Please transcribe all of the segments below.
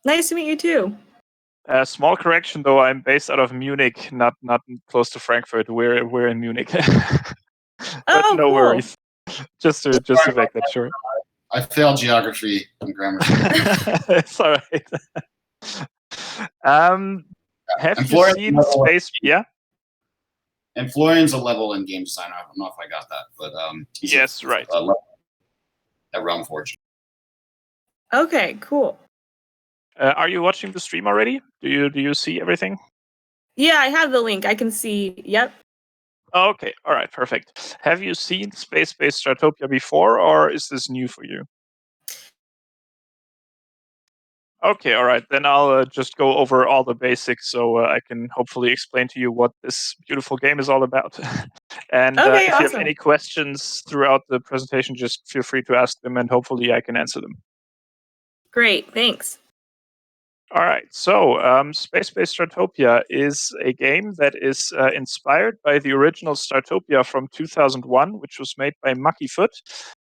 Nice to meet you too. Small correction though, I'm based out of Munich, not close to Frankfurt. We're in Munich. But Oh, no cool. worries. Just to make that sure. I failed geography in grammar school. It's all right. Have And you seen Space? Yeah. And Florian's a level in game design. I don't know if I got that, but yes, right. At Realm Forge. Okay, cool. Are you watching the stream already? Do you see everything? Yeah, I have the link. I can see. Yep. Okay, all right, perfect. Have you seen Spacebase Startopia before, or is this new for you? Okay, all right. Then I'll just go over all the basics so I can hopefully explain to you what this beautiful game is all about. And Okay, if you have awesome. any questions throughout the presentation, just feel free to ask them and hopefully I can answer them. Great, thanks. All right, so Spacebase Startopia is a game that is inspired by the original Startopia from 2001, which was made by Mucky Foot.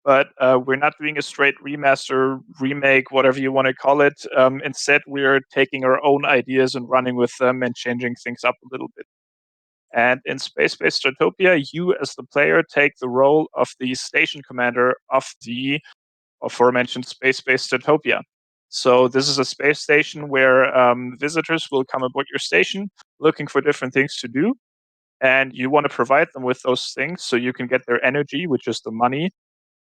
But we're not doing a straight remaster, remake, whatever you want to call it. Instead, we're taking our own ideas and running with them and changing things up a little bit. And in Spacebase Startopia, you as the player take the role of the station commander of the aforementioned Spacebase Startopia. So this is a space station where visitors will come aboard your station looking for different things to do. And you want to provide them with those things so you can get their energy, which is the money,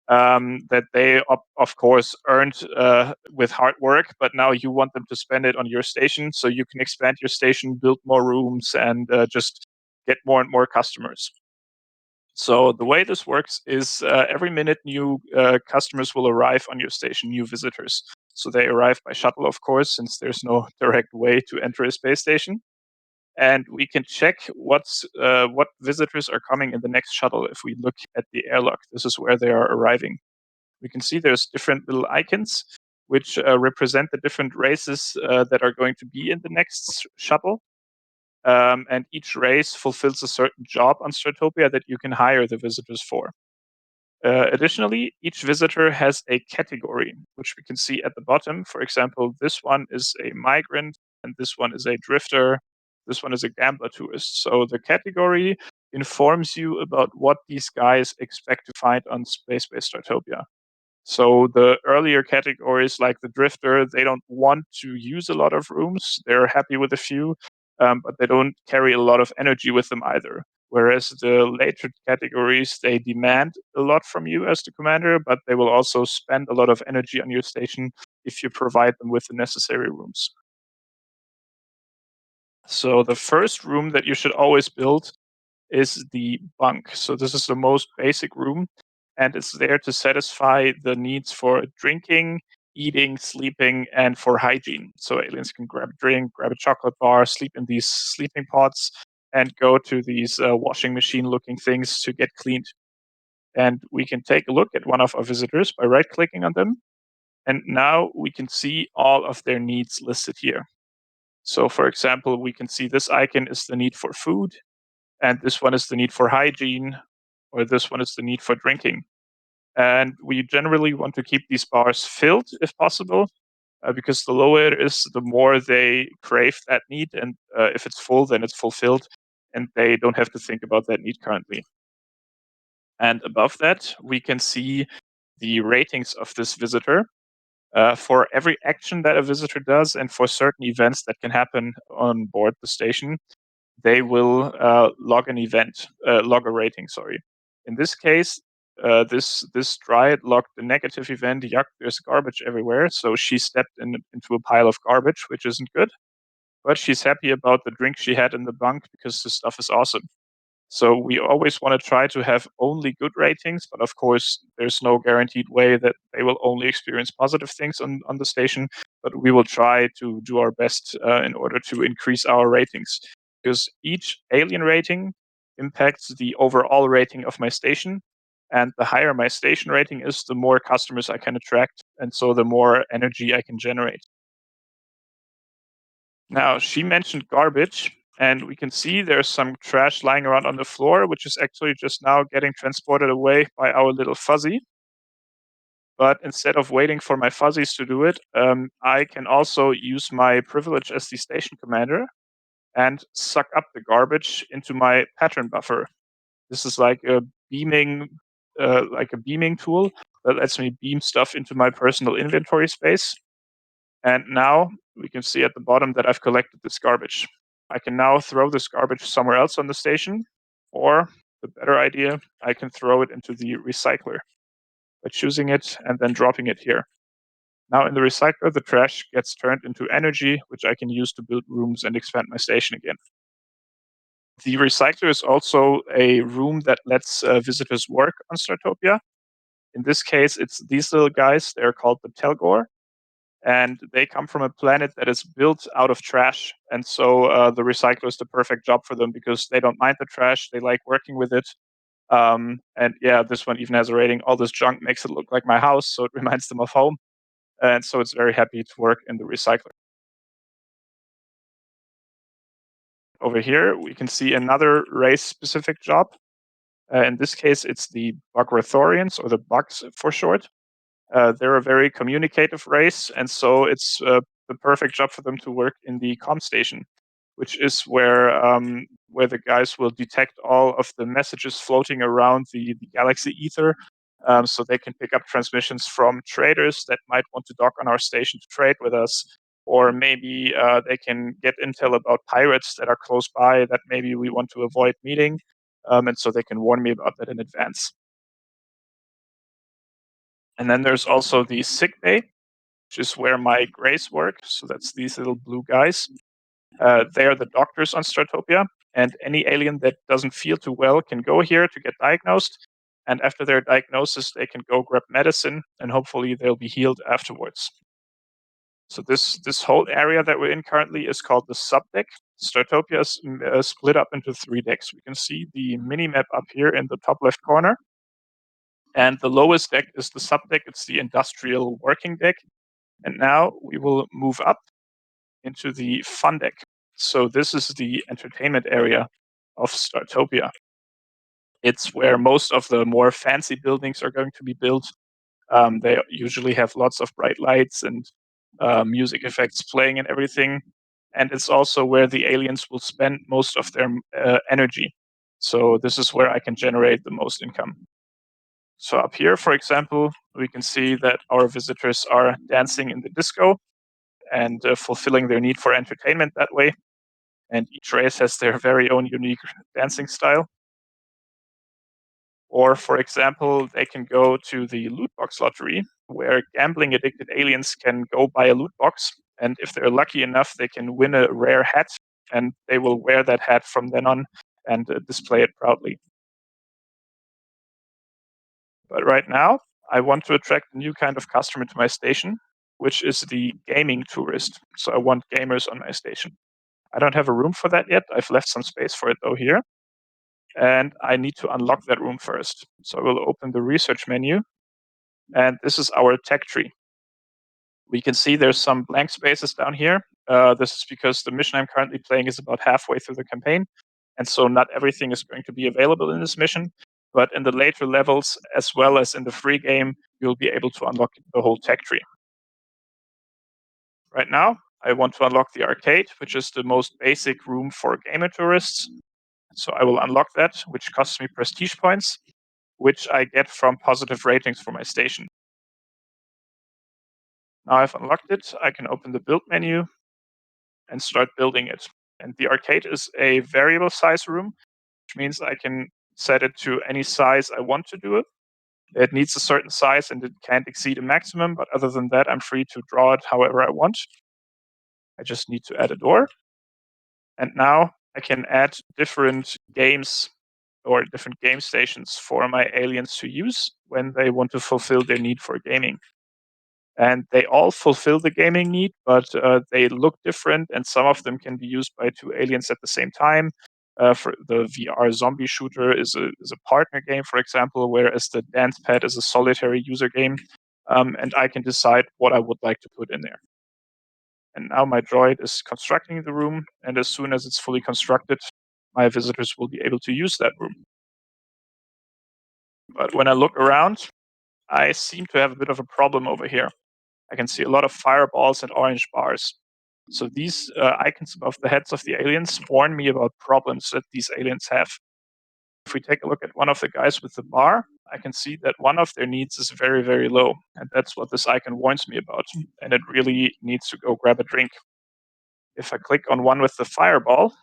that they, of course, earned with hard work, but now you want them to spend it on your station so you can expand your station, build more rooms, and just get more and more customers. So the way this works is every minute new customers will arrive on your station, new visitors. So they arrive by shuttle, of course, since there's no direct way to enter a space station. And we can check what visitors are coming in the next shuttle if we look at the airlock. This is where they are arriving. We can see there's different little icons which represent the different races that are going to be in the next shuttle. And each race fulfills a certain job on Startopia that you can hire the visitors for. Additionally, each visitor has a category, which we can see at the bottom. For example, this one is a migrant, and this one is a drifter. This one is a gambler tourist. So the category informs you about what these guys expect to find on Spacebase Startopia. So the earlier categories, like the drifter, they don't want to use a lot of rooms. They're happy with a few, but they don't carry a lot of energy with them either. Whereas the later categories, they demand a lot from you as the commander, but they will also spend a lot of energy on your station if you provide them with the necessary rooms. So the first room that you should always build is the bunk. So this is the most basic room, and it's there to satisfy the needs for drinking, eating, sleeping, and for hygiene. So aliens can grab a drink, grab a chocolate bar, sleep in these sleeping pods, and go to these washing machine-looking things to get cleaned. And we can take a look at one of our visitors by right-clicking on them. And now we can see all of their needs listed here. So for example, we can see this icon is the need for food, and this one is the need for hygiene, or this one is the need for drinking. And we generally want to keep these bars filled if possible, because the lower it is, the more they crave that need. And if it's full, then it's fulfilled, and they don't have to think about that need currently. And above that, we can see the ratings of this visitor. For every action that a visitor does and for certain events that can happen on board the station, they will log a rating, sorry. In this case, this dryad logged the negative event, yuck, there's garbage everywhere, so she stepped into a pile of garbage, which isn't good. But she's happy about the drink she had in the bunk because the stuff is awesome. So we always want to try to have only good ratings, but of course, there's no guaranteed way that they will only experience positive things on the station. But we will try to do our best in order to increase our ratings, because each alien rating impacts the overall rating of my station. And the higher my station rating is, the more customers I can attract, and so the more energy I can generate. Now, she mentioned garbage, and we can see there's some trash lying around on the floor, which is actually just now getting transported away by our little fuzzy. But instead of waiting for my fuzzies to do it, I can also use my privilege as the station commander and suck up the garbage into my pattern buffer. This is like a beaming tool that lets me beam stuff into my personal inventory space. And now we can see at the bottom that I've collected this garbage. I can now throw this garbage somewhere else on the station, or the better idea, I can throw it into the recycler by choosing it and then dropping it here. Now in the recycler, the trash gets turned into energy, which I can use to build rooms and expand my station again. The recycler is also a room that lets visitors work on Startopia. In this case, it's these little guys. They're called the Telgor, and they come from a planet that is built out of trash. And so the recycler is the perfect job for them because they don't mind the trash. They like working with it. And yeah, this one even has a rating. All this junk makes it look like my house, so it reminds them of home. And so it's very happy to work in the recycler. Over here, we can see another race-specific job. In this case, it's the Bugrathorians, or the Bugs for short. They're a very communicative race, and so it's the perfect job for them to work in the comm station, which is where the guys will detect all of the messages floating around the galaxy ether, so they can pick up transmissions from traders that might want to dock on our station to trade with us, or maybe they can get intel about pirates that are close by that maybe we want to avoid meeting, and so they can warn me about that in advance. And then there's also the sick bay, which is where my grays work. So that's these little blue guys. They are the doctors on Startopia, and any alien that doesn't feel too well can go here to get diagnosed. And after their diagnosis, they can go grab medicine, and hopefully they'll be healed afterwards. So this whole area that we're in currently is called the subdeck. Startopia is split up into 3 decks. We can see the mini map up here in the top left corner. And the lowest deck is the subdeck. It's the industrial working deck. And now we will move up into the fun deck. So this is the entertainment area of Startopia. It's where most of the more fancy buildings are going to be built. They usually have lots of bright lights and music effects playing and everything. And it's also where the aliens will spend most of their energy. So this is where I can generate the most income. So up here, for example, we can see that our visitors are dancing in the disco and fulfilling their need for entertainment that way. And each race has their very own unique dancing style. Or, for example, they can go to the loot box lottery, where gambling addicted aliens can go buy a loot box. And if they're lucky enough, they can win a rare hat, and they will wear that hat from then on and display it proudly. But right now, I want to attract a new kind of customer to my station, which is the gaming tourist. So I want gamers on my station. I don't have a room for that yet. I've left some space for it though here. And I need to unlock that room first. So I will open the research menu. And this is our tech tree. We can see there's some blank spaces down here. This is because the mission I'm currently playing is about halfway through the campaign. And so not everything is going to be available in this mission. But in the later levels, as well as in the free game, you'll be able to unlock the whole tech tree. Right now, I want to unlock the arcade, which is the most basic room for gamer tourists. So I will unlock that, which costs me prestige points, which I get from positive ratings for my station. Now I've unlocked it, I can open the build menu and start building it. And the arcade is a variable size room, which means I can set it to any size I want to do it. It needs a certain size and it can't exceed a maximum, but other than that, I'm free to draw it however I want. I just need to add a door. And now I can add different games or different game stations for my aliens to use when they want to fulfill their need for gaming. And they all fulfill the gaming need, but they look different, and some of them can be used by 2 aliens at the same time. For the VR zombie shooter is a partner game, for example, whereas the dance pad is a solitary user game. And I can decide what I would like to put in there. And now my droid is constructing the room, and as soon as it's fully constructed, my visitors will be able to use that room. But when I look around, I seem to have a bit of a problem over here. I can see a lot of fireballs and orange bars. So these icons above the heads of the aliens warn me about problems that these aliens have. If we take a look at one of the guys with the bar, I can see that one of their needs is very, very low. And that's what this icon warns me about. And it really needs to go grab a drink. If I click on one with the fireball,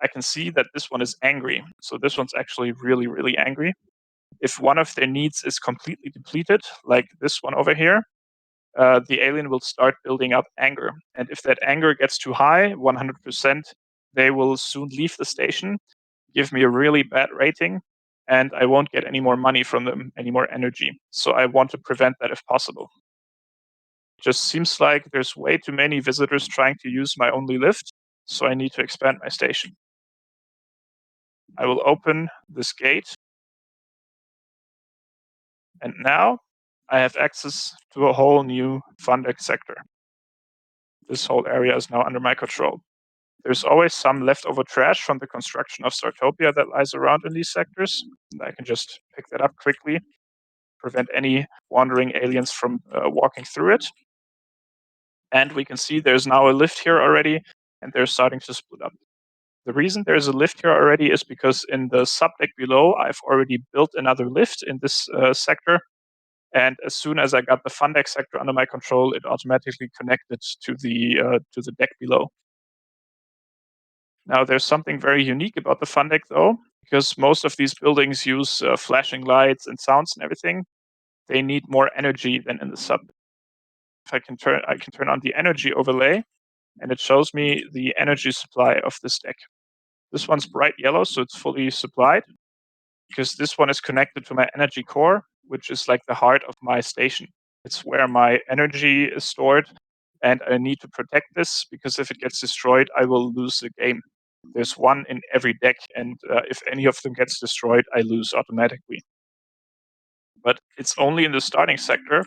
I can see that this one is angry. So this one's actually really, really angry. If one of their needs is completely depleted, like this one over here, the alien will start building up anger. And if that anger gets too high, 100%, they will soon leave the station, give me a really bad rating, and I won't get any more money from them, any more energy. So I want to prevent that if possible. Just seems like there's way too many visitors trying to use my only lift, so I need to expand my station. I will open this gate, and now I have access to a whole new Fundeck sector. This whole area is now under my control. There's always some leftover trash from the construction of Startopia that lies around in these sectors, and I can just pick that up quickly, prevent any wandering aliens from walking through it. And we can see there's now a lift here already, and they're starting to split up. The reason there's a lift here already is because in the subdeck below, I've already built another lift in this sector. And as soon as I got the Fundeck sector under my control, it automatically connected to the deck below. Now, there's something very unique about the Fundeck, though, because most of these buildings use flashing lights and sounds and everything. They need more energy than in the sub. If I can turn on the energy overlay, and it shows me the energy supply of this deck. This one's bright yellow, so it's fully supplied, because this one is connected to my energy core, which is like the heart of my station. It's where my energy is stored, and I need to protect this, because if it gets destroyed, I will lose the game. There's one in every deck, and if any of them gets destroyed, I lose automatically. But it's only in the starting sector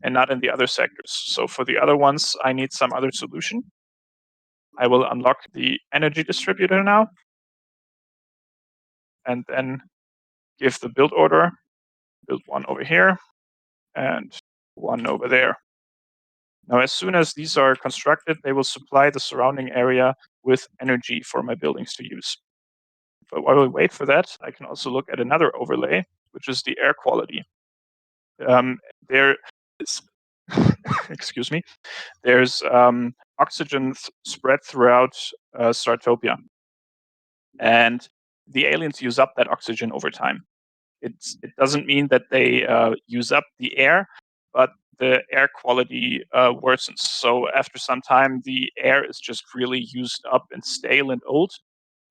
and not in the other sectors. So for the other ones, I need some other solution. I will unlock the energy distributor now, and then give the build order, build one over here, and one over there. Now, as soon as these are constructed, they will supply the surrounding area with energy for my buildings to use. But while we wait for that, I can also look at another overlay, which is the air quality. There is, excuse me, there's oxygen spread throughout Startopia. And the aliens use up that oxygen over time. It doesn't mean that they use up the air, but the air quality worsens. So after some time, the air is just really used up and stale and old.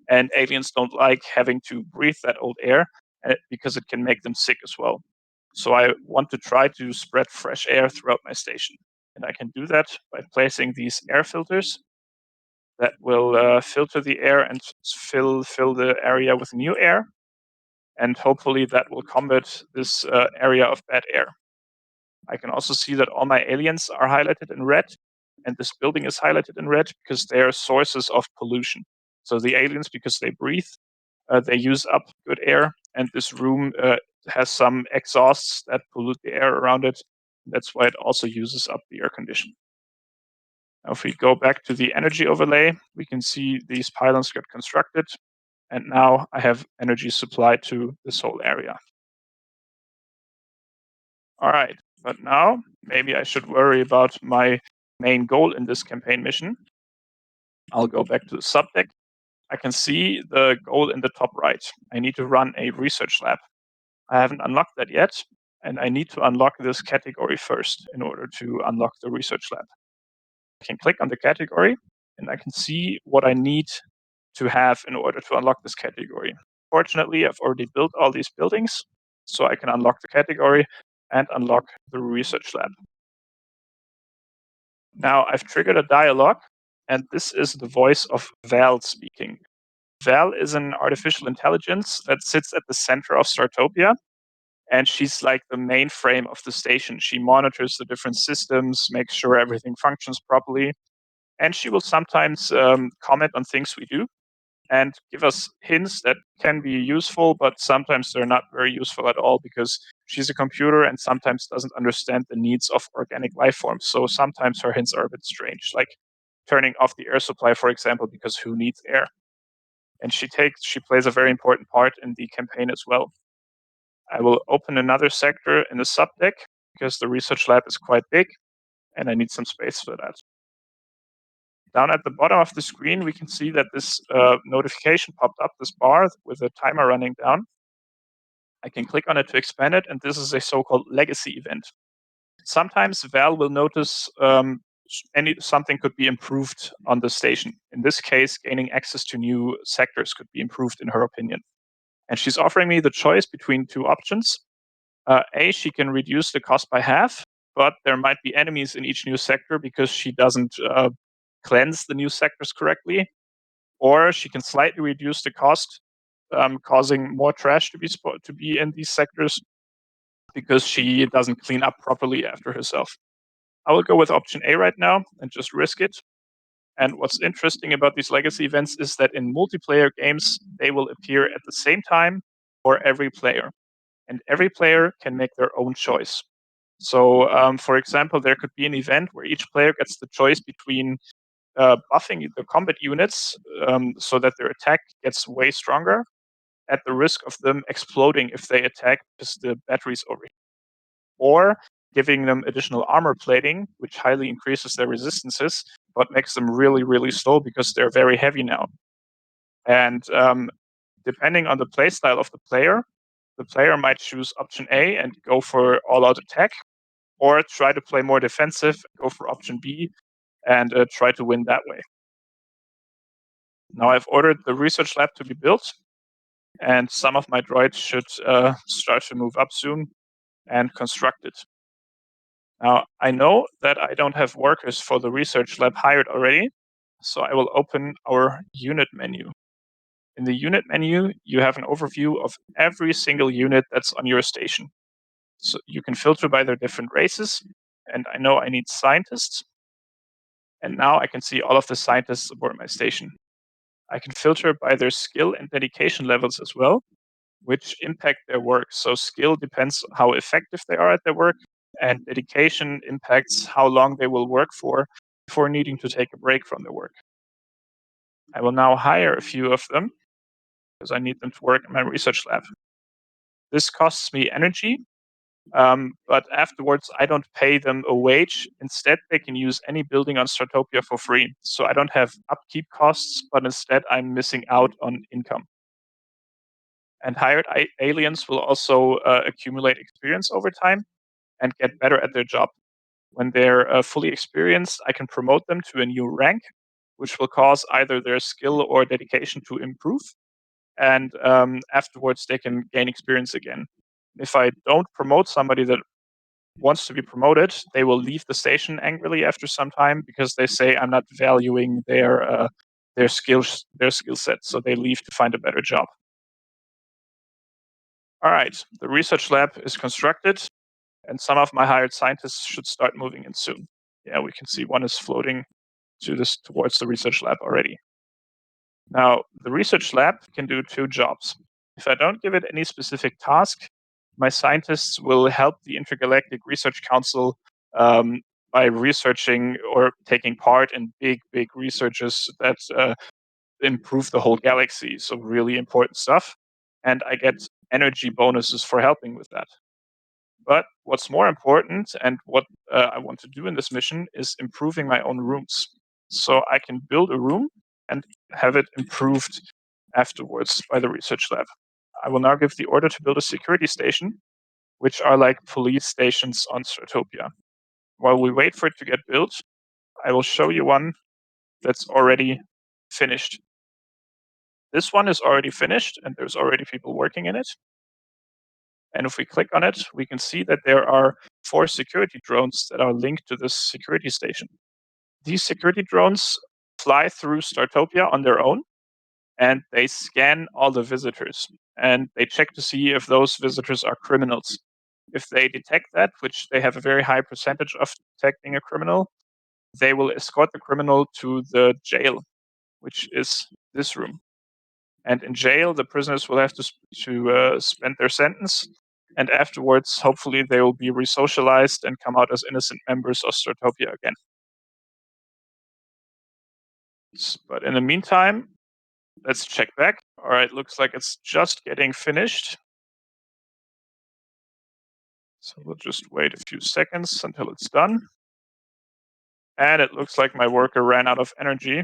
And aliens don't like having to breathe that old air because it can make them sick as well. So I want to try to spread fresh air throughout my station. And I can do that by placing these air filters that will filter the air and fill the area with new air. And hopefully that will combat this area of bad air. I can also see that all my aliens are highlighted in red, and this building is highlighted in red because they are sources of pollution. So the aliens, because they breathe, they use up good air, and this room has some exhausts that pollute the air around it. That's why it also uses up the air condition. Now, if we go back to the energy overlay, we can see these pylons get constructed, and now I have energy supplied to this whole area. All right, but now maybe I should worry about my main goal in this campaign mission. I'll go back to the subdeck. I can see the goal in the top right. I need to run a research lab. I haven't unlocked that yet, and I need to unlock this category first in order to unlock the research lab. I can click on the category, and I can see what I need to have in order to unlock this category. Fortunately, I've already built all these buildings, so I can unlock the category and unlock the research lab. Now I've triggered a dialogue, and this is the voice of Val speaking. Val is an artificial intelligence that sits at the center of Startopia, and she's like the mainframe of the station. She monitors the different systems, makes sure everything functions properly, and she will sometimes comment on things we do. and give us hints that can be useful, but sometimes they're not very useful at all because she's a computer and sometimes doesn't understand the needs of organic life forms. So sometimes her hints are a bit strange, like turning off the air supply, for example, because who needs air? And she plays a very important part in the campaign as well. I will open another sector in the subdeck because the research lab is quite big and I need some space for that. Down at the bottom of the screen, we can see that this notification popped up, this bar with a timer running down. I can click on it to expand it, and this is a so-called legacy event. Sometimes Val will notice something could be improved on the station. In this case, gaining access to new sectors could be improved in her opinion. And she's offering me the choice between two options. A, she can reduce the cost by half, but there might be enemies in each new sector because she doesn't cleanse the new sectors correctly. Or she can slightly reduce the cost, causing more trash to be in these sectors because she doesn't clean up properly after herself. I will go with option A right now and just risk it. And what's interesting about these legacy events is that in multiplayer games, they will appear at the same time for every player. And every player can make their own choice. So, for example, there could be an event where each player gets the choice between buffing the combat units so that their attack gets way stronger at the risk of them exploding if they attack because the batteries overheat, or giving them additional armor plating, which highly increases their resistances, but makes them really, really slow because they're very heavy now. And depending on the playstyle of the player might choose option A and go for all-out attack, or try to play more defensive, go for option B, and try to win that way. Now I've ordered the research lab to be built, and some of my droids should start to move up soon and construct it. Now, I know that I don't have workers for the research lab hired already, so I will open our unit menu. In the unit menu, you have an overview of every single unit that's on your station. So you can filter by their different races, and I know I need scientists. And now I can see all of the scientists aboard my station. I can filter by their skill and dedication levels as well, which impact their work. So skill depends how effective they are at their work, and dedication impacts how long they will work for before needing to take a break from their work. I will now hire a few of them because I need them to work in my research lab. This costs me energy, but afterwards I don't pay them a wage. Instead, they can use any building on Startopia for free. So I don't have upkeep costs, but instead I'm missing out on income. And hired aliens will also accumulate experience over time and get better at their job. When they're fully experienced, I can promote them to a new rank, which will cause either their skill or dedication to improve. And afterwards, they can gain experience again. If I don't promote somebody that wants to be promoted, they will leave the station angrily after some time because they say I'm not valuing their skill set, so they leave to find a better job. All right, the research lab is constructed, and some of my hired scientists should start moving in soon. Yeah, we can see one is floating towards the research lab already. Now, the research lab can do two jobs. If I don't give it any specific task, my scientists will help the Intergalactic Research Council by researching or taking part in big researches that improve the whole galaxy. So really important stuff. And I get energy bonuses for helping with that. But what's more important and what I want to do in this mission is improving my own rooms. So I can build a room and have it improved afterwards by the research lab. I will now give the order to build a security station, which are like police stations on Startopia. While we wait for it to get built, I will show you one that's already finished. This one is already finished, and there's already people working in it. And if we click on it, we can see that there are 4 security drones that are linked to this security station. These security drones fly through Startopia on their own, and they scan all the visitors. And they check to see if those visitors are criminals. If they detect that, which they have a very high percentage of detecting a criminal, they will escort the criminal to the jail, which is this room. And in jail, the prisoners will have to spend their sentence, and afterwards, hopefully, they will be resocialized and come out as innocent members of Startopia again. But in the meantime, let's check back. All right, looks like it's just getting finished. So we'll just wait a few seconds until it's done. And it looks like my worker ran out of energy.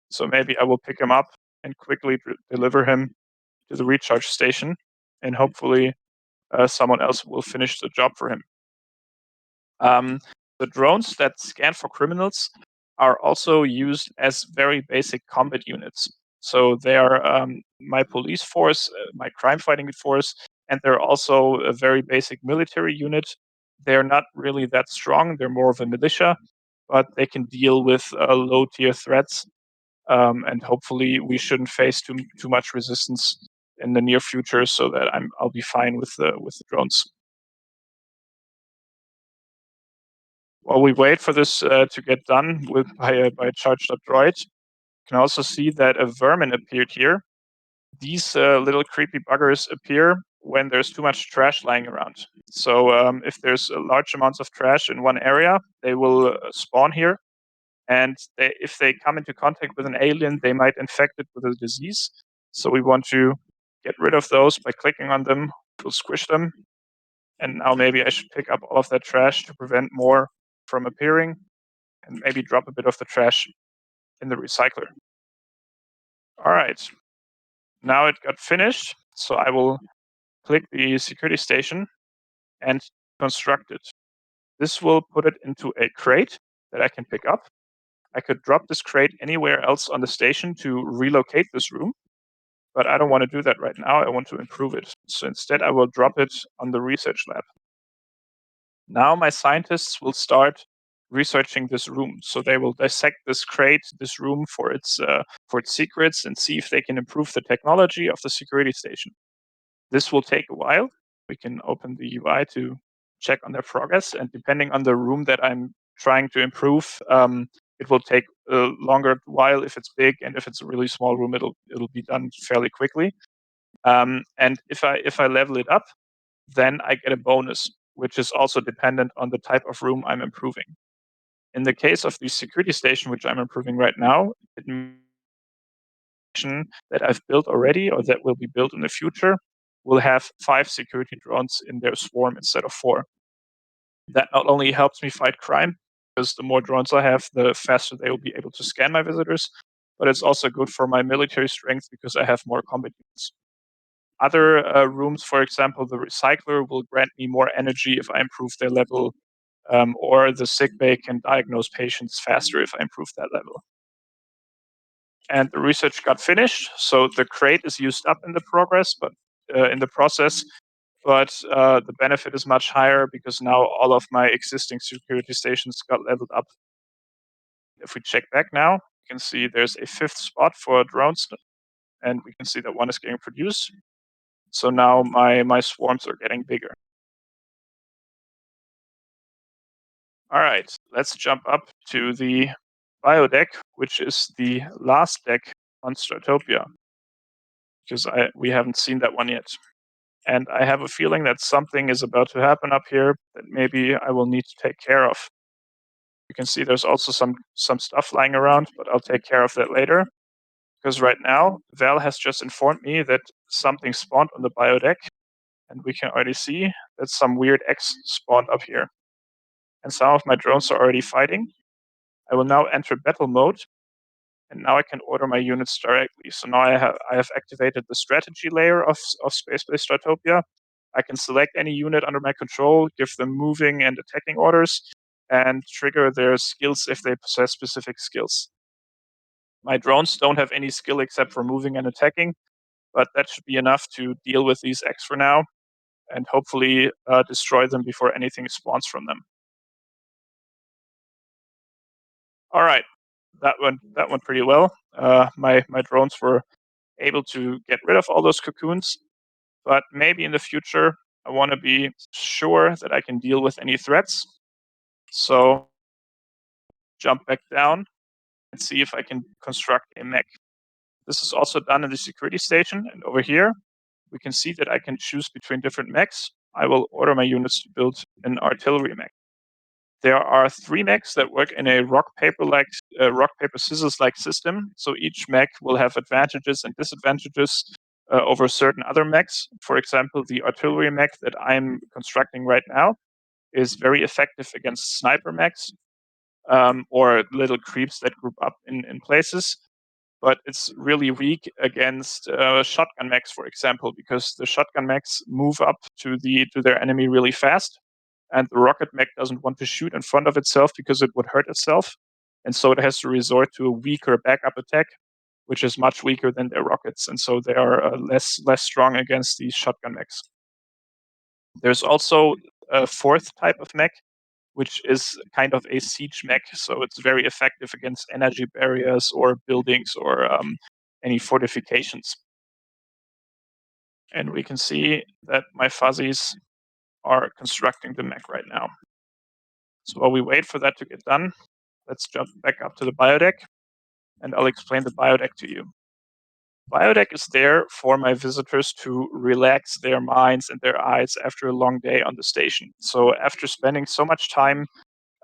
So maybe I will pick him up and quickly deliver him to the recharge station, and hopefully someone else will finish the job for him. The drones that scan for criminals are also used as very basic combat units. So they are my police force, my crime fighting force, and they're also a very basic military unit. They're not really that strong, they're more of a militia, but they can deal with low tier threats. And hopefully, we shouldn't face too much resistance in the near future, so that I'll be fine with the drones. While we wait for this to get done by a charged up droid, you can also see that a vermin appeared here. These little creepy buggers appear when there's too much trash lying around. So if there's large amounts of trash in one area, they will spawn here. And if they come into contact with an alien, they might infect it with a disease. So we want to get rid of those by clicking on them. We'll squish them. And now maybe I should pick up all of that trash to prevent more from appearing, and maybe drop a bit of the trash in the recycler. All right. Now it got finished. So I will click the security station and construct it. This will put it into a crate that I can pick up. I could drop this crate anywhere else on the station to relocate this room, but I don't want to do that right now. I want to improve it. So instead, I will drop it on the research lab. Now my scientists will start researching this room. So they will dissect this crate, this room for its secrets, and see if they can improve the technology of the security station. This will take a while. We can open the UI to check on their progress, and depending on the room that I'm trying to improve, it will take a longer while if it's big, and if it's a really small room, it'll be done fairly quickly. And if I level it up, then I get a bonus, which is also dependent on the type of room I'm improving. In the case of the security station, which I'm improving right now, that I've built already or that will be built in the future will have 5 security drones in their swarm instead of 4. That not only helps me fight crime, because the more drones I have, the faster they will be able to scan my visitors, but it's also good for my military strength because I have more combat units. Other rooms, for example, the recycler will grant me more energy if I improve their level, or the sickbay can diagnose patients faster if I improve that level. And the research got finished, so the crate is used up in the process, but the benefit is much higher because now all of my existing security stations got leveled up. If we check back now, you can see there's a 5th spot for drones, and we can see that one is getting produced. So now my swarms are getting bigger. All right, let's jump up to the bio deck, which is the last deck on Startopia, because we haven't seen that one yet. And I have a feeling that something is about to happen up here that maybe I will need to take care of. You can see there's also some stuff lying around, but I'll take care of that later. Because right now, Val has just informed me that something spawned on the bio deck, and we can already see that some weird X spawned up here. And some of my drones are already fighting. I will now enter battle mode, and now I can order my units directly. So now I have activated the strategy layer of Spacebase Startopia. I can select any unit under my control, give them moving and attacking orders, and trigger their skills if they possess specific skills. My drones don't have any skill except for moving and attacking, but that should be enough to deal with these X for now, and hopefully destroy them before anything spawns from them. All right, that went pretty well. My drones were able to get rid of all those cocoons, but maybe in the future I want to be sure that I can deal with any threats. So jump back down and see if I can construct a mech. This is also done in the security station, and over here we can see that I can choose between different mechs. I will order my units to build an artillery mech. There are 3 mechs that work in a rock paper scissors like system. So each mech will have advantages and disadvantages over certain other mechs. For example, the artillery mech that I'm constructing right now is very effective against sniper mechs or little creeps that group up in places. But it's really weak against shotgun mechs, for example, because the shotgun mechs move up to their enemy really fast, and the rocket mech doesn't want to shoot in front of itself because it would hurt itself, and so it has to resort to a weaker backup attack, which is much weaker than their rockets, and so they are less strong against these shotgun mechs. There's also a 4th type of mech, which is kind of a siege mech, so it's very effective against energy barriers or buildings or any fortifications. And we can see that my fuzzies are constructing the mech right now. So while we wait for that to get done, let's jump back up to the biodeck, and I'll explain the biodeck to you. Biodeck is there for my visitors to relax their minds and their eyes after a long day on the station. So after spending so much time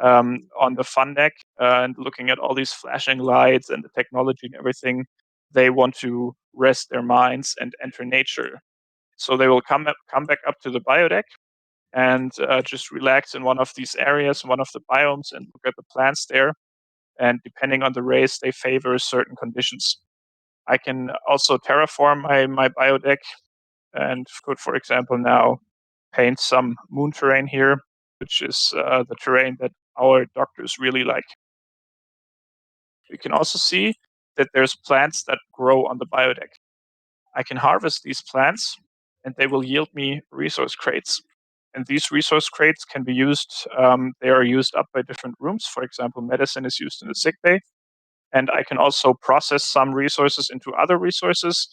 on the fun deck and looking at all these flashing lights and the technology and everything, they want to rest their minds and enter nature. So they will come back up to the biodeck and just relax in one of these areas, one of the biomes, and look at the plants there. And depending on the race, they favor certain conditions. I can also terraform my biodeck and could, for example, now paint some moon terrain here, which is the terrain that our doctors really like. You can also see that there's plants that grow on the biodeck. I can harvest these plants and they will yield me resource crates. And these resource crates can be used, they are used up by different rooms. For example, medicine is used in the sick bay. And I can also process some resources into other resources,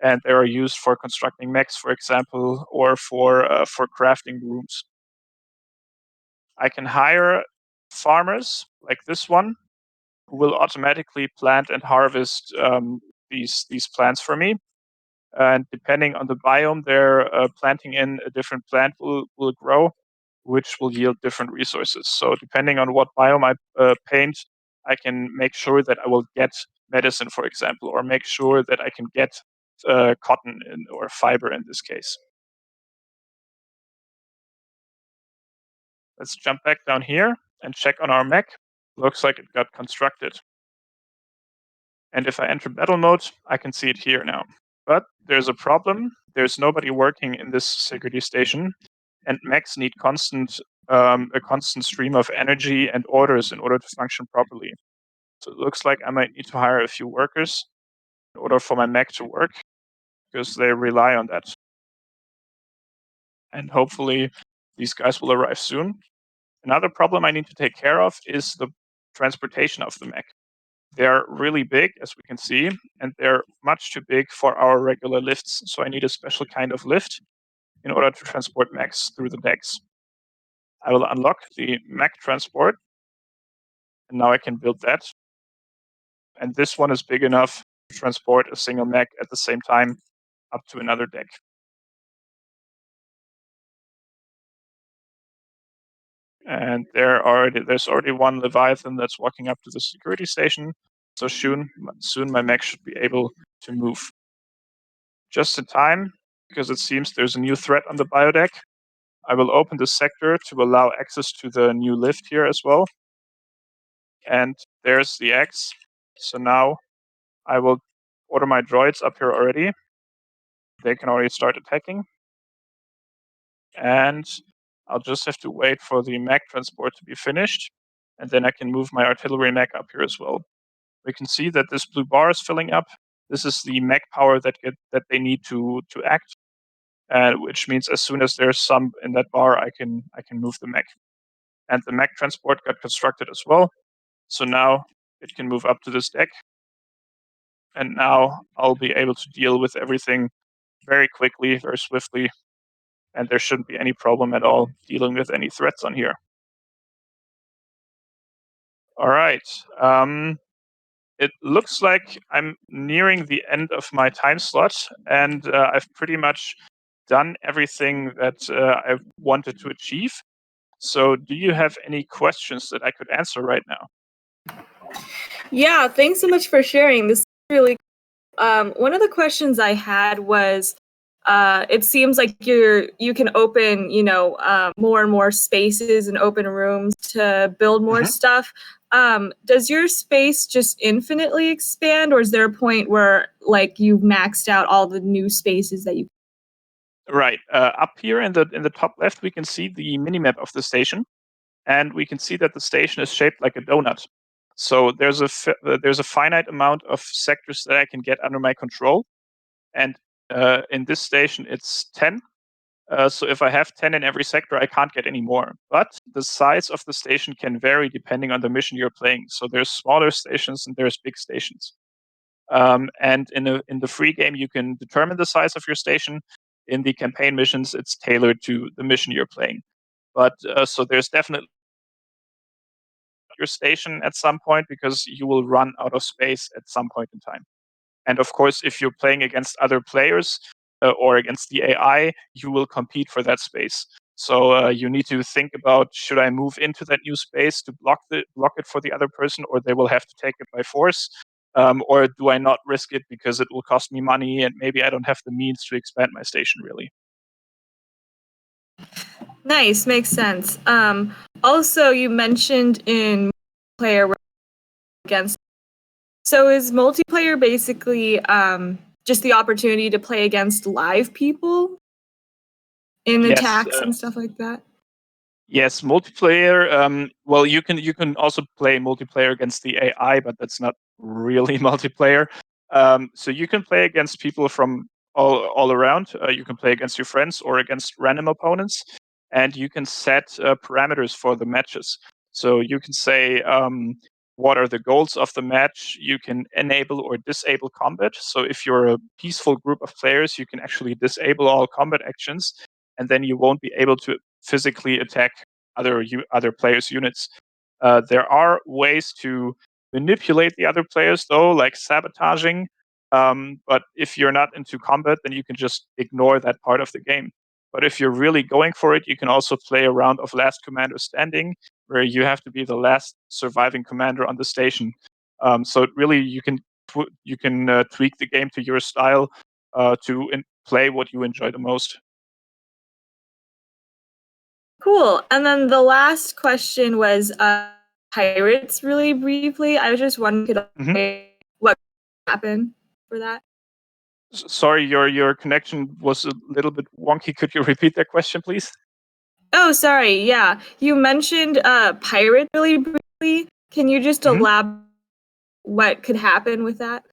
and they are used for constructing mechs, for example, or for crafting rooms. I can hire farmers like this one who will automatically plant and harvest these plants for me. And depending on the biome they're planting in, a different plant will grow, which will yield different resources. So depending on what biome I paint, I can make sure that I will get medicine, for example, or make sure that I can get cotton or fiber in this case. Let's jump back down here and check on our mech. Looks like it got constructed. And if I enter battle mode, I can see it here now. But there's a problem. There's nobody working in this security station, and mechs need a constant stream of energy and orders in order to function properly. So it looks like I might need to hire a few workers in order for my mech to work, because they rely on that. And hopefully these guys will arrive soon. Another problem I need to take care of is the transportation of the mech. They're really big, as we can see, and they're much too big for our regular lifts. So I need a special kind of lift in order to transport mechs through the decks. I will unlock the mech transport, and now I can build that. And this one is big enough to transport a single mech at the same time up to another deck. And there's already one Leviathan that's walking up to the security station. So soon my mech should be able to move. Just in time, because it seems there's a new threat on the biodeck, I will open the sector to allow access to the new lift here as well. And there's the X. So now I will order my droids up here already. They can already start attacking. And I'll just have to wait for the mech transport to be finished. And then I can move my artillery mech up here as well. We can see that this blue bar is filling up. This is the mech power that they need to act. Which means as soon as there's some in that bar, I can move the mech. And the mech transport got constructed as well. So now it can move up to this deck. And now I'll be able to deal with everything very quickly, very swiftly. And there shouldn't be any problem at all dealing with any threats on here. All right. It looks like I'm nearing the end of my time slot, and I've pretty much done everything that I wanted to achieve. So, do you have any questions that I could answer right now? Yeah, thanks so much for sharing. This is really one of the questions I had was it seems like you can open, more and more spaces and open rooms to build more Mhm. stuff. Does your space just infinitely expand, or is there a point where like you've maxed out all the new spaces that you? Right. Up here in the top left, we can see the minimap of the station, and we can see that the station is shaped like a donut. So there's a finite amount of sectors that I can get under my control, and in this station, it's 10. So if I have 10 in every sector, I can't get any more. But the size of the station can vary depending on the mission you're playing. So there's smaller stations and there's big stations. And in the free game, you can determine the size of your station. In the campaign missions, it's tailored to the mission you're playing. But so there's definitely your station at some point because you will run out of space at some point in time. And of course, if you're playing against other players or against the AI, you will compete for that space. So you need to think about: should I move into that new space to block it for the other person, or they will have to take it by force, or do I not risk it because it will cost me money and maybe I don't have the means to expand my station really? Nice, makes sense. Also, you mentioned in player against. So is multiplayer basically just the opportunity to play against live people in Yes, attacks and stuff like that? yes, multiplayer. Well, you can also play multiplayer against the AI, but that's not really multiplayer. So you can play against people from all around. You can play against your friends or against random opponents, and you can set parameters for the matches. So you can say what are the goals of the match. You can enable or disable combat. So if you're a peaceful group of players, you can actually disable all combat actions, and then you won't be able to physically attack other players' units. There are ways to manipulate the other players, though, like sabotaging. But if you're not into combat, then you can just ignore that part of the game. But if you're really going for it, you can also play a round of Last Commander Standing, where you have to be the last surviving commander on the station. So it really, you can tweak the game to your style to play what you enjoy the most. Cool. And then the last question was pirates really briefly. I was just wondering Mhm. what happened for that. Sorry, your connection was a little bit wonky. Could you repeat that question, please? Oh, sorry. Yeah. You mentioned pirate really briefly. Can you just Mhm. elaborate what could happen with that?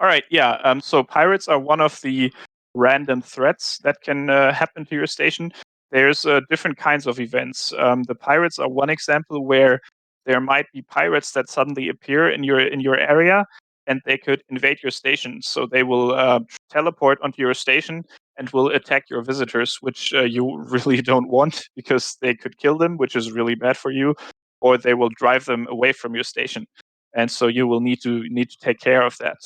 All right, yeah. So pirates are one of the random threats that can happen to your station. There's different kinds of events. The pirates are one example where there might be pirates that suddenly appear in your area, and they could invade your station. So they will teleport onto your station and will attack your visitors, which you really don't want because they could kill them, which is really bad for you, or they will drive them away from your station, and so you will need to take care of that.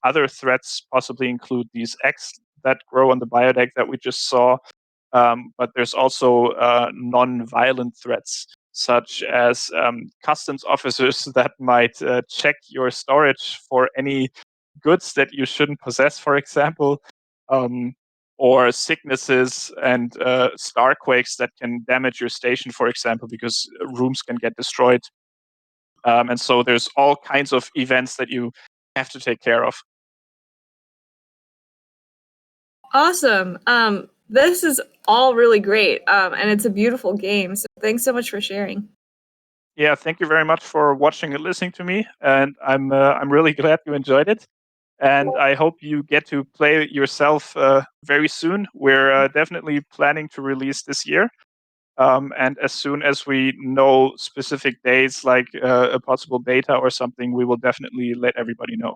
Other threats possibly include these eggs that grow on the biodeck that we just saw, but there's also non-violent threats, such as customs officers that might check your storage for any goods that you shouldn't possess, for example, um, or sicknesses and starquakes that can damage your station, for example, because rooms can get destroyed. And so there's all kinds of events that you have to take care of. Awesome. This is all really great. And it's a beautiful game. So thanks so much for sharing. Yeah, thank you very much for watching and listening to me, and I'm really glad you enjoyed it. And I hope you get to play it yourself very soon. We're definitely planning to release this year. And as soon as we know specific dates, like a possible beta or something, we will definitely let everybody know.